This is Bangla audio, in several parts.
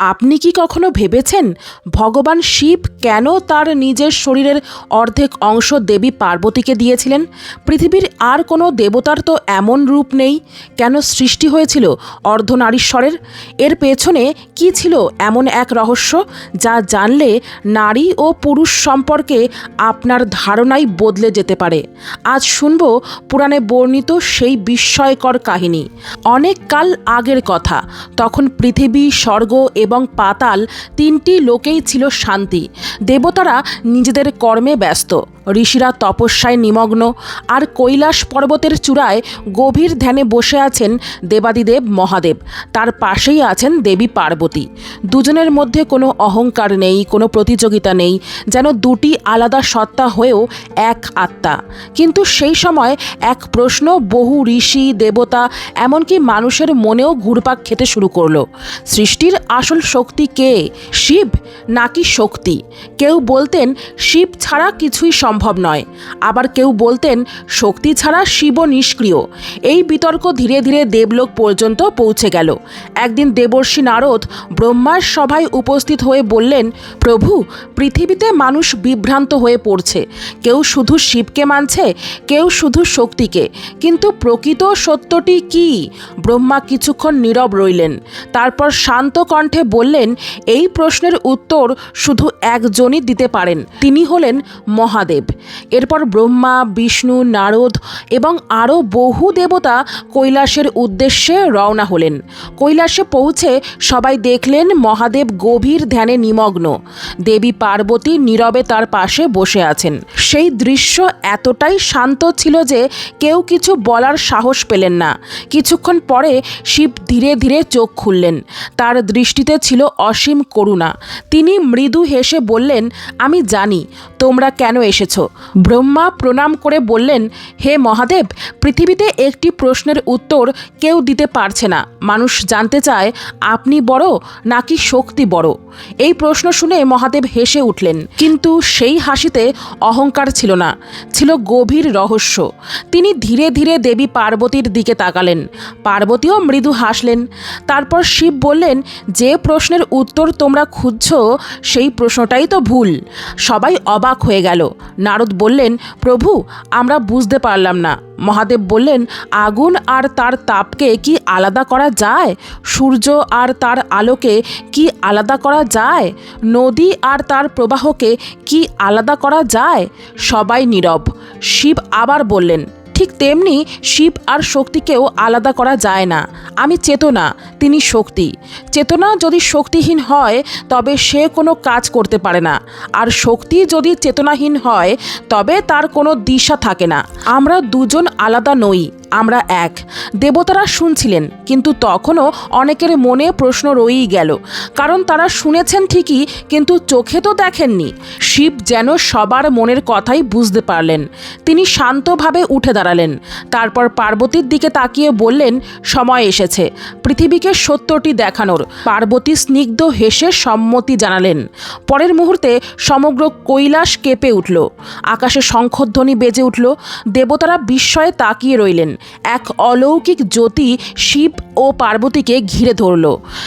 আপনি কি কখনো ভেবেছেন ভগবান শিব কেন তার নিজের শরীরের অর্ধেক অংশ দেবী পার্বতীকে দিয়েছিলেন? পৃথিবীর আর কোনো দেবতার তো এমন রূপ নেই। কেন সৃষ্টি হয়েছিল অর্ধনারীশ্বরের? এর পেছনে কি ছিল এমন এক রহস্য যা জানলে নারী ও পুরুষ সম্পর্কে আপনার ধারণাই বদলে যেতে পারে? আজ শুনব পুরাণে বর্ণিত সেই বিস্ময়কর কাহিনী। অনেক কাল আগের কথা। তখন পৃথিবী, স্বর্গ এবং পাতাল তিনটি লোকেই ছিল শান্তি। দেবতারা নিজেদের কর্মে ব্যস্ত, ঋষিরা তপস্যায় নিমগ্ন, আর কৈলাস পর্বতের চূড়ায় গভীর ধ্যানে বসে আছেন দেবাদিদেব মহাদেব। তার পাশেই আছেন দেবী পার্বতী। দুজনের মধ্যে কোনো অহংকার নেই, কোনো প্রতিযোগিতা নেই, যেন দুটি আলাদা সত্তা হয়েও এক আত্মা। কিন্তু সেই সময় এক প্রশ্ন বহু ঋষি, দেবতা, এমনকি মানুষের মনেও ঘুরপাক খেতে শুরু করলো। সৃষ্টির আসল শক্তি কে, শিব নাকি শক্তি? কেউ বলতেন শিব ছাড়া কিছুই সম্ভব নয়, আবার কেউ বলতেন শক্তি ছাড়া শিবও নিষ্ক্রিয়। এই বিতর্ক ধীরে ধীরে দেবলোক পর্যন্ত পৌঁছে গেল। একদিন দেবর্ষি নারদ ব্রহ্মার সভায় উপস্থিত হয়ে বললেন, প্রভু, পৃথিবীতে মানুষ বিভ্রান্ত হয়ে পড়ছে। কেউ শুধু শিবকে মানছে, কেউ শুধু শক্তিকে। কিন্তু প্রকৃত সত্যটি কি? ব্রহ্মা কিছুক্ষণ নীরব রইলেন, তারপর শান্ত কণ্ঠে বললেন, এই প্রশ্নের উত্তর শুধু একজনই দিতে পারেন, তিনি হলেন মহাদেব। এরপর ব্রহ্মা, বিষ্ণু, নারদ এবং আরও বহু দেবতা কৈলাসের উদ্দেশ্যে রওনা হলেন। কৈলাসে পৌঁছে সবাই দেখলেন মহাদেব গভীর ধ্যানে নিমগ্ন। দেবী পার্বতী নীরবে তার পাশে বসে আছেন। সেই দৃশ্য এতটাই শান্ত ছিল যে কেউ কিছু বলার সাহস পেলেন না। কিছুক্ষণ পরে শিব ধীরে ধীরে চোখ খুললেন। তার দৃষ্টিতে ছিল অসীম করুণা। তিনি মৃদু হেসে বললেন, আমি জানি তোমরা কেন এসেছো। ব্রহ্মা প্রণাম করে বললেন, হে মহাদেব, পৃথিবীতে একটি প্রশ্নের উত্তর কেউ দিতে পারছে না। মানুষ জানতে চায় আপনি বড় নাকি শক্তি বড়। এই প্রশ্ন শুনে মহাদেব হেসে উঠলেন, কিন্তু সেই হাসিতে অহংকার ছিল না, ছিল গভীর রহস্য। তিনি ধীরে ধীরে দেবী পার্বতীর দিকে তাকালেন। পার্বতীও মৃদু হাসলেন। তারপর শিব বললেন, যে প্রশ্নের উত্তর তোমরা খুঁজছো সেই প্রশ্নটাই তো ভুল। সবাই অবাক হয়ে গেল। নারদ বললেন, প্রভু, আমরা বুঝতে পারলাম না। মহাদেব বললেন, আগুন আর তার তাপকে কি আলাদা করা যায়? সূর্য আর তার আলোকে কি আলাদা করা যায়? নদী আর তার প্রবাহকে কি আলাদা করা যায়? সবাই নীরব। শিব আবার বললেন, ঠিক তেমনি শিব আর শক্তিকেও আলাদা করা যায় না। আমি চেতনা, তিনি শক্তি। চেতনা যদি শক্তিহীন হয় তবে সে কোনো কাজ করতে পারে না, আর শক্তি যদি চেতনাহীন হয় তবে তার কোনো দিশা থাকে না। আমরা দুজন আলাদা নই, আমরা এক। দেবতারা শুনছিলেন, কিন্তু তখনও অনেকের মনে প্রশ্ন রয়েই গেল, কারণ তারা শুনেছেন ঠিকই, কিন্তু চোখে তো দেখেননি। শিব যেন সবার মনের কথাই বুঝতে পারলেন। তিনি শান্তভাবে উঠে দাঁড়ালেন। তারপর পার্বতীর দিকে তাকিয়ে বললেন, সময় এসেছে পৃথিবীকে সত্যটি দেখানোর। পার্বতী স্নিগ্ধ হেসে সম্মতি জানালেন। পরের মুহূর্তে সমগ্র কৈলাস কেঁপে উঠল। আকাশে শঙ্খধ্বনি বেজে উঠল। দেবতারা বিস্ময়ে তাকিয়ে রইলেন। এক অলৌকিক জ্যোতি শিব ও পার্বতীকে ঘিরে ধরল।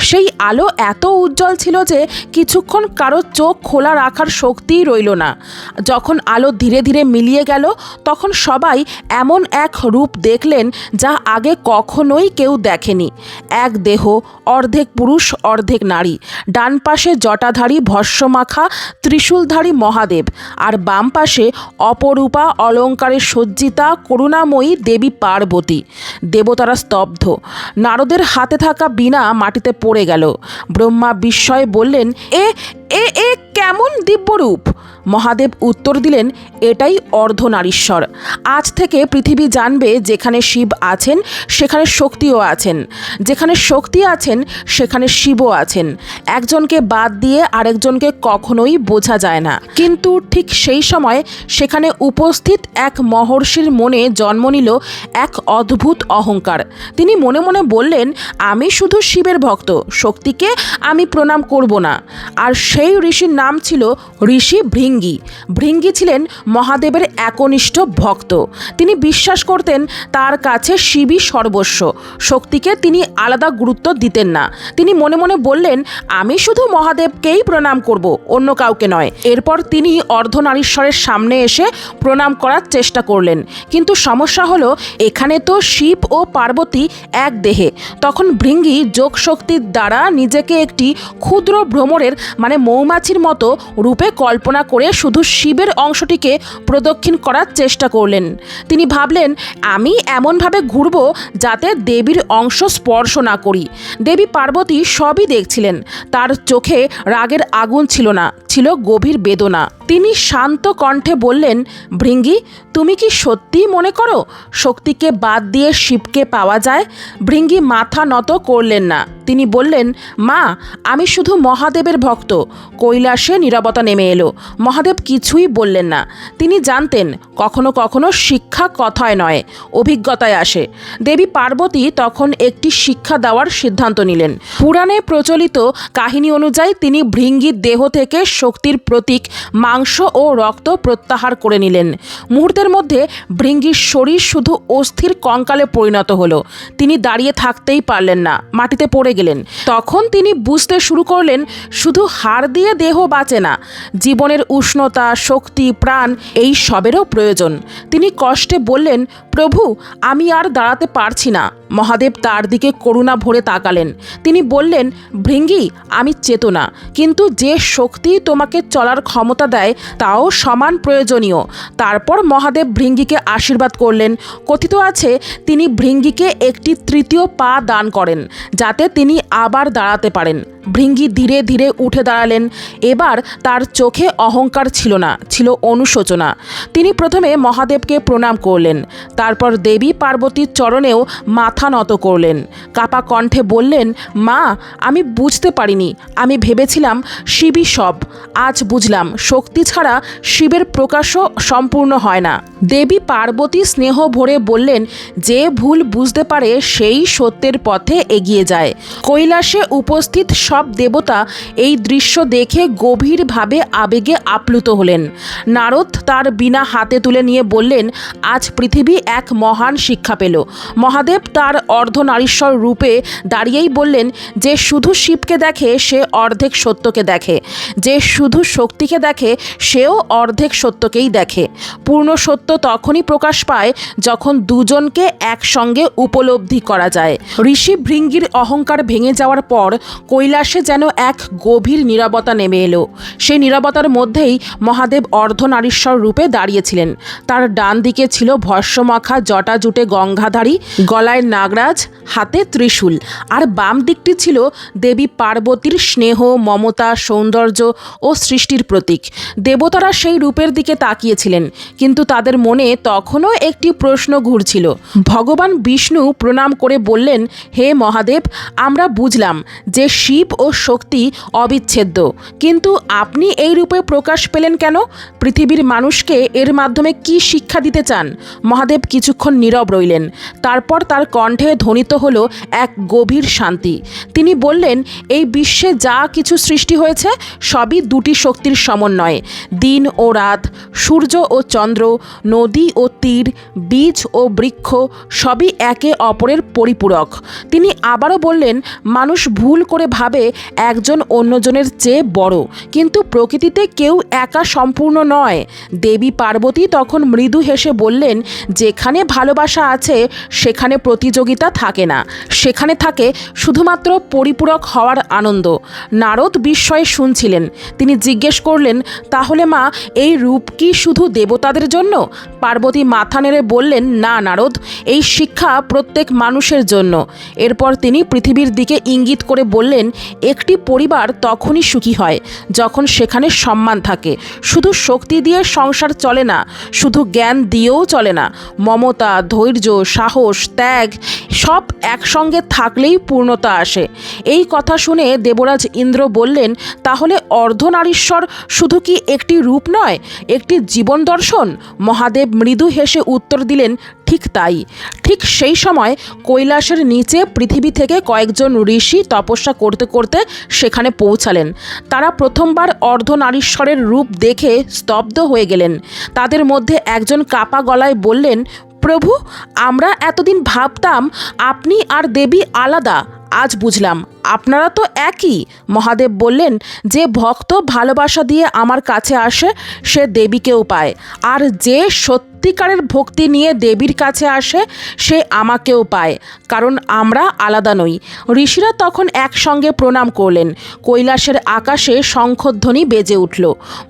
সেই আলো এত উজ্জ্বল ছিল যে কিছুক্ষণ কারো চোখ খোলা রাখার শক্তিই রইল না। যখন আলো ধীরে ধীরে মিলিয়ে গেল, তখন সবাই এমন এক রূপ দেখলেন যা আগে কখনোই কেউ দেখেনি। এক দেহ, অর্ধেক পুরুষ অর্ধেক নারী। ডান পাশে জটাধারী ভস্মমাখা ত্রিশূলধারী মহাদেব, আর বাম পাশে অপরূপা অলঙ্কারে সজ্জিতা করুণাময়ী দেবী পার্বতী। দেবতারা স্তব্ধ। নারদের হাতে থাকা বীণা মাটিতে পড়ে গেল। ব্রহ্মা বিস্ময়ে বললেন, এ এ এ কেমন দিব্যরূপ? মহাদেব উত্তর দিলেন, এটাই অর্ধনারীশ্বর। আজ থেকে পৃথিবী জানবে যেখানে শিব আছেন সেখানে শক্তিও আছেন, যেখানে শক্তি আছেন সেখানে শিবও আছেন। একজনকে বাদ দিয়ে আরেকজনকে কখনোই বোঝা যায় না। কিন্তু ঠিক সেই সময় সেখানে উপস্থিত এক মহর্ষির মনে জন্ম নিল এক অদ্ভুত অহংকার। তিনি মনে মনে বললেন, আমি শুধু শিবের ভক্ত, শক্তিকে আমি প্রণাম করব না। আর সেই ঋষির নাম ছিল ঋষি ভৃঙ্গ। ভৃঙ্গি। ভৃঙ্গি ছিলেন মহাদেবের একনিষ্ঠ ভক্ত। তিনি বিশ্বাস করতেন তার কাছে শিবই সর্বস্ব। শক্তিকে তিনি আলাদা গুরুত্ব দিতেন না। তিনি মনে মনে বললেন, আমি শুধু মহাদেবকেই প্রণাম করব, অন্য কাউকে নয়। এরপর তিনি অর্ধনারীশ্বরের সামনে এসে প্রণাম করার চেষ্টা করলেন, কিন্তু সমস্যা হলো এখানে তো শিব ও পার্বতী এক দেহে। তখন ভৃঙ্গি যোগ শক্তির দ্বারা নিজেকে একটি ক্ষুদ্র ভ্রমরের মৌমাছির মতো রূপে কল্পনা করে শুধু শিবের অংশটিকে প্রদক্ষিণ করার চেষ্টা করলেন। তিনি ভাবলেন, আমি এমনভাবে ঘুরব যাতে দেবীর অংশ স্পর্শ না করি। দেবী পার্বতী সবই দেখছিলেন। তার চোখে রাগের আগুন ছিল না, ছিল গভীর বেদনা। তিনি শান্ত কণ্ঠে বললেন, ভৃঙ্গি, তুমি কি সত্যিই মনে করো শক্তিকে বাদ দিয়ে শিবকে পাওয়া যায়? ভৃঙ্গি মাথা নত করলেন না। তিনি বললেন, মা, আমি শুধু মহাদেবের ভক্ত। কৈলাসে নীরবতা নেমে এলো। মহাদেব কিছুই বললেন না। তিনি জানতেন কখনো কখনো শিক্ষা কথায় নয়, অভিজ্ঞতায় আসে। দেবী পার্বতী তখন একটি শিক্ষা দেওয়ার সিদ্ধান্ত নিলেন। পুরাণে প্রচলিত কাহিনী অনুযায়ী তিনি ভৃঙ্গির দেহ থেকে শক্তির প্রতীক মাংস ও রক্ত প্রত্যাহার করে নিলেন। মুহূর্তের মধ্যে ভৃঙ্গির শরীর শুধু অস্থির কঙ্কালে পরিণত হলো। তিনি দাঁড়িয়ে থাকতেই পারলেন না, মাটিতে পড়ে গেলেন। তখন তিনি বুঝতে শুরু করলেন, শুধু হাড় দিয়ে দেহ বাঁচে না, জীবনের উষ্ণতা, শক্তি, প্রাণ এই সবেরও প্রয়োজন। তিনি কষ্টে বললেন, প্রভু, আমি আর দাঁড়াতে পারছি না। মহাদেব তার দিকে করুণা ভরে তাকালেন। তিনি বললেন, ভৃঙ্গি, আমি চেতনা, কিন্তু যে শক্তি তোমাকে চলার ক্ষমতা দেয় তাও সমান প্রয়োজনীয়। তারপর মহাদেব ভৃঙ্গিকে আশীর্বাদ করলেন। কথিত আছে তিনি ভৃঙ্গিকে একটি তৃতীয় পা দান করেন, যাতে তিনি আবার দাঁড়াতে পারেন। ভৃঙ্গি ধীরে ধীরে উঠে দাঁড়ালেন। এবার তার চোখে অহংকার ছিল না, ছিল অনুশোচনা। তিনি প্রথমে মহাদেবকে প্রণাম করলেন, তারপর দেবী পার্বতীর চরণেও মাথা নত করলেন। কাপা কণ্ঠে বললেন, মা, আমি বুঝতে পারিনি। আমি ভেবেছিলাম শিবই সব। আজ বুঝলাম শক্তি ছাড়া শিবের প্রকাশও সম্পূর্ণ হয় না। দেবী পার্বতী স্নেহ ভরে বললেন, যে ভুল বুঝতে পারে সেই সত্যের পথে এগিয়ে যায়। কৈলাসে উপস্থিত সব দেবতা এই দৃশ্য দেখে গভীরভাবে আবেগে আপ্লুত হলেন। নারদ তার বীণা হাতে তুলে নিয়ে বললেন, আজ পৃথিবী এক মহান শিক্ষা পেল। মহাদেব তার অর্ধনারীশ্বর রূপে দাঁড়িয়েই বললেন, যে শুধু শিবকে দেখে সে অর্ধেক সত্যকে দেখে, যে শুধু শক্তিকে দেখে সেও অর্ধেক সত্যকেই দেখে। পূর্ণ সত্য তখনই প্রকাশ পায় যখন দুজনকে একসঙ্গে উপলব্ধি করা যায়। ঋষি ভৃঙ্গির অহংকার ভেঙে যাওয়ার পর কৈলাসে যেন এক গভীর নীরবতা নেমে এলো। সেই নীরবতার মধ্যেই মহাদেব অর্ধনারীশ্বর রূপে দাঁড়িয়েছিলেন। তার ডান দিকে ছিল ভস্মমাখা জটা জুটে গঙ্গাধারী, গলায় নাগরাজ, হাতে ত্রিশূল। আর বাম দিকটি ছিল দেবী পার্বতীর স্নেহ, মমতা, সৌন্দর্য ও সৃষ্টির প্রতীক। দেবতারা সেই রূপের দিকে তাকিয়েছিলেন, কিন্তু তাদের মনে তখনও একটি প্রশ্ন ঘুরছিল। ভগবান বিষ্ণু প্রণাম করে বললেন, হে মহাদেব, আমরা বুঝলাম যে শিব ও শক্তি অবিচ্ছেদ্য, কিন্তু আপনি এই রূপে প্রকাশ পেলেন কেন? পৃথিবীর মানুষকে এর মাধ্যমে কি শিক্ষা দিতে চান? মহাদেব কিছুক্ষণ নীরব রইলেন। তারপর তার কণ্ঠে ধ্বনিত হলো এক গভীর শান্তি। তিনি বললেন, এই বিশ্বে যা কিছু সৃষ্টি হয়েছে সবই দুটি শক্তির সমন্বয়। দিন ও রাত, সূর্য ও চন্দ্র, নদী ও তীর, বীজ ও বৃক্ষ সবই একে অপরের পরিপূরক। তিনি আবারও বললেন, মানুষ ভুল করে ভাবে একজন অন্যজনের চেয়ে বড়, কিন্তু প্রকৃতিতে কেউ একা সম্পূর্ণ নয়। দেবী পার্বতী তখন মৃদু হেসে বললেন, যেখানে ভালোবাসা আছে সেখানে প্রতিযোগিতা থাকে না, সেখানে থাকে শুধুমাত্র পরিপূরক হওয়ার আনন্দ। নারদ বিস্ময়ে শুনছিলেন। তিনি জিজ্ঞেস করলেন, তাহলে মা, এই রূপ কি শুধু দেবতাদের জন্য? পার্বতী মাথা নেড়ে বললেন, না নারদ, এই শিক্ষা প্রত্যেক মানুষের জন্য। এরপর তিনি পৃথিবীর দিকে ইঙ্গিত করে বললেন, একটি পরিবার তখনই সুখী হয় যখন সেখানে সম্মান থাকে। শুধু শক্তি দিয়ে সংসার চলে না, শুধু জ্ঞান দিয়েও চলে না। মমতা, ধৈর্য, সাহস, ত্যাগ সব একসঙ্গে থাকলেই পূর্ণতা আসে। এই কথা শুনে দেবরাজ ইন্দ্র বললেন, তাহলে অর্ধনারীশ্বর শুধু কি একটি রূপ নয়, একটি জীবন দর্শন? মহাদেব মৃদু হেসে উত্তর দিলেন, ঠিক তাই। ঠিক সেই সময় কৈলাসের নিচে পৃথিবী থেকে কয়েকজন ঋষি তপস্যা করতে করতে সেখানে পৌঁছালেন। তারা প্রথমবার অর্ধনারীশ্বরের রূপ দেখে স্তব্ধ হয়ে গেলেন। তাদের মধ্যে একজন কাপা গলায় বললেন, প্রভু, আমরা এতদিন ভাবতাম আপনি আর দেবী আলাদা, আজ বুঝলাম আপনারা তো একই। মহাদেব বললেন, যে ভক্ত ভালোবাসা দিয়ে আমার কাছে আসে সে দেবীকেও পায়, আর যে সত্যিকারের ভক্তি নিয়ে দেবীর কাছে আসে সে আমাকেও পায়, কারণ আমরা আলাদা নই। ঋষিরা তখন একসঙ্গে প্রণাম করলেন। কৈলাসের আকাশে শঙ্খধ্বনি বেজে উঠল।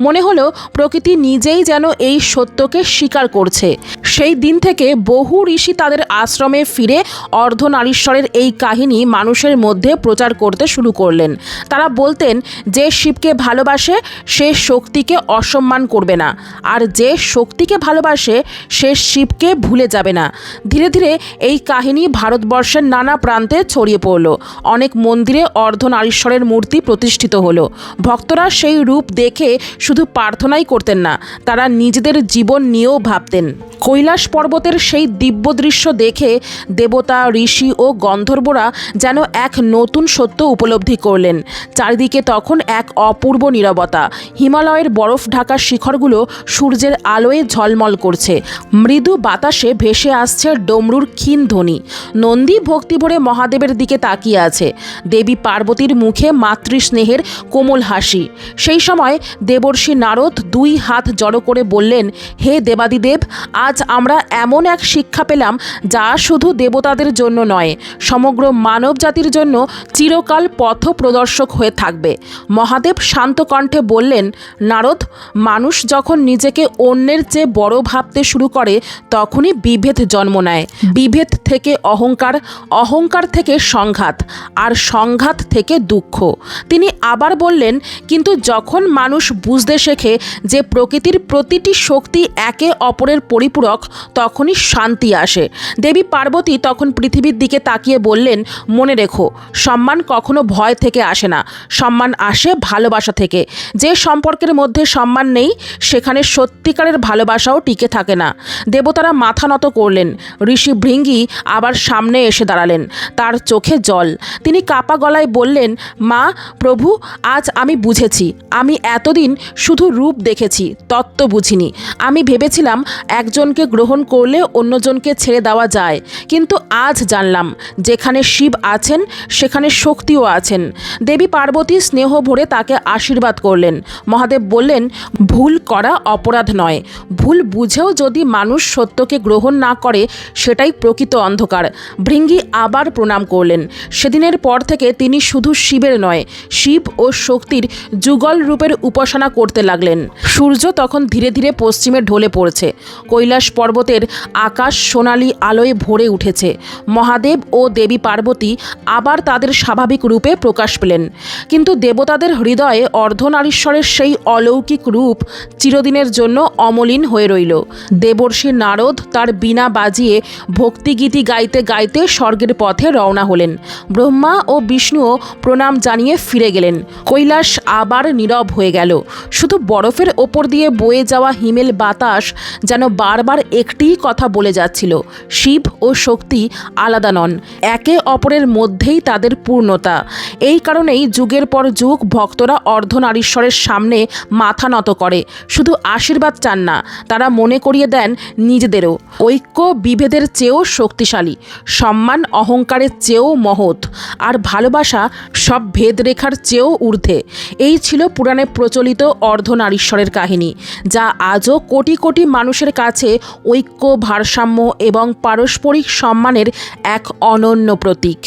মনে হলো প্রকৃতি নিজেই যেন এই সত্যকে স্বীকার করছে। সেই দিন থেকে বহু ঋষি তাদের আশ্রমে ফিরে অর্ধনারীশ্বরের এই কাহিনী মানুষের মধ্যে প্রচার করতে শুরু করলেন। তারা বলতেন, যে শিবকে ভালোবাসে সে শক্তিকে অসম্মান করবে না, আর যে শক্তিকে ভালোবাসে সে শিবকে ভুলে যাবে না। ধীরে ধীরে এই কাহিনী ভারতবর্ষের নানা প্রান্তে ছড়িয়ে পড়ল। অনেক মন্দিরে অর্ধনারীশ্বরের মূর্তি প্রতিষ্ঠিত হলো। ভক্তরা সেই রূপ দেখে শুধু প্রার্থনাই করতেন না, তারা নিজেদের জীবন নিয়েও ভাবতেন। কৈলাস পর্বতের সেই দিব্য দৃশ্য দেখে দেবতা, ঋষি ও গন্ধর্বরা যেন এক নতুন সত্য উপলব্ধি করলেন। চারিদিকে তখন এক অপূর্ব নীরবতা। হিমালয়ের বরফ ঢাকা শিখরগুলো সূর্যের আলোয় ঝলমল করছে। মৃদু বাতাসে ভেসে আসছে ডমরুর ক্ষীণ ধ্বনি। নন্দী ভক্তিভরে মহাদেবের দিকে তাকিয়ে আছে। দেবী পার্বতীর মুখে মাতৃস্নেহের কোমল হাসি। সেই সময় দেবর্ষি নারদ দুই হাত জড়ো করে বললেন, হে দেবাদিদেব, আজ আমরা এমন এক শিক্ষা পেলাম যা শুধু দেবতাদের জন্য নয়, সমগ্র মানব জাতির জন্য চিরকাল পথ প্রদর্শক হয়ে থাকবে। মহাদেব শান্ত কণ্ঠে বললেন, নারদ, মানুষ যখন নিজেকে অন্যের চেয়ে বড় ভাবতে শুরু করে তখনই বিভেদ জন্ম নেয়। বিভেদ থেকে অহংকার, অহংকার থেকে সংঘাত, আর সংঘাত থেকে দুঃখ। তিনি আবার বললেন, কিন্তু যখন মানুষ বুঝতে শেখে যে প্রকৃতির প্রতিটি শক্তি একে অপরের পরিপূরক, তখনই শান্তি আসে। দেবী পার্বতী তখন পৃথিবীর দিকে তাকিয়ে বললেন, মনে রেখো, সম্মান কখনো ভয় থেকে আসে না, সম্মান আসে ভালোবাসা থেকে। যে সম্পর্কের মধ্যে সম্মান নেই সেখানে সত্যিকারের ভালোবাসাও টিকে থাকে না। দেবতারা মাথা নত করলেন। ঋষি ভৃঙ্গি আবার সামনে এসে দাঁড়ালেন, তার চোখে জল। তিনি কাপা গলায় বললেন, মা, প্রভু, আজ আমি বুঝেছি। আমি এতদিন শুধু রূপ দেখেছি, তত্ত্ব বুঝিনি। আমি ভেবেছিলাম একজনকে গ্রহণ করলে অন্যজনকে ছেড়ে দেওয়া যায়, কিন্তু আজ জানলাম যেখানে শিব আছেন সেখানে শক্তিও আছেন। দেবী পার্বতী স্নেহ ভরে তাকে আশীর্বাদ করলেন। মহাদেব বললেন, ভুল করা অপরাধ নয়, ভুল বুঝেও যদি মানুষ সত্যকে গ্রহণ না করে সেটাই প্রকৃত অন্ধকার। ভৃঙ্গি আবার প্রণাম করলেন। সেদিনের পর থেকে তিনি শুধু শিবের নয়, শিব ও শক্তির যুগল রূপের উপাসনা করতে লাগলেন। সূর্য তখন ধীরে ধীরে পশ্চিমে ঢলে পড়ছে। কৈলাস পর্বতের আকাশ সোনালি আলোয় ভরে উঠেছে। মহাদেব ও দেবী পার্বতী আবার তাদের স্বাভাবিক রূপে প্রকাশ পেলেন। কিন্তু দেবতাদের হৃদয়ে অর্ধনারীশ্বরের সেই অলৌকিক রূপ চিরদিনের জন্য অমলিন হয়ে রইল। দেবর্ষি নারদ তার বীণা বাজিয়ে ভক্তিগীতি গাইতে গাইতে স্বর্গের পথে রওনা হলেন। ব্রহ্মা ও বিষ্ণুও প্রণাম জানিয়ে ফিরে গেলেন। কৈলাস আবার নীরব হয়ে গেল। শুধু বরফের ওপর দিয়ে বয়ে যাওয়া হিমেল বাতাস যেন বারবার একটিই কথা বলে যাচ্ছিল, শিব ও শক্তি আলাদা নন, একে অপরের মধ্যেই তাদের পূর্ণতা। এই কারণেই যুগের পর যুগ ভক্তরা অর্ধনারীশ্বরের সামনে মাথা নত করে। শুধু আশীর্বাদ চান না, তারা মনে করিয়ে দেন নিজেদেরও। ঐক্য বিভেদের চেয়েও শক্তিশালী, সম্মান অহংকারের চেয়েও মহৎ, আর ভালোবাসা সব ভেদরেখার চেয়েও ঊর্ধ্বে। এই ছিল পুরাণে প্রচলিত অর্ধনারীশ্বরের কাহিনী, যা আজও কোটি কোটি মানুষের কাছে ঐক্য, ভারসাম্য এবং পারস্পরিক সম্মানের এক অনন্য প্রতীক।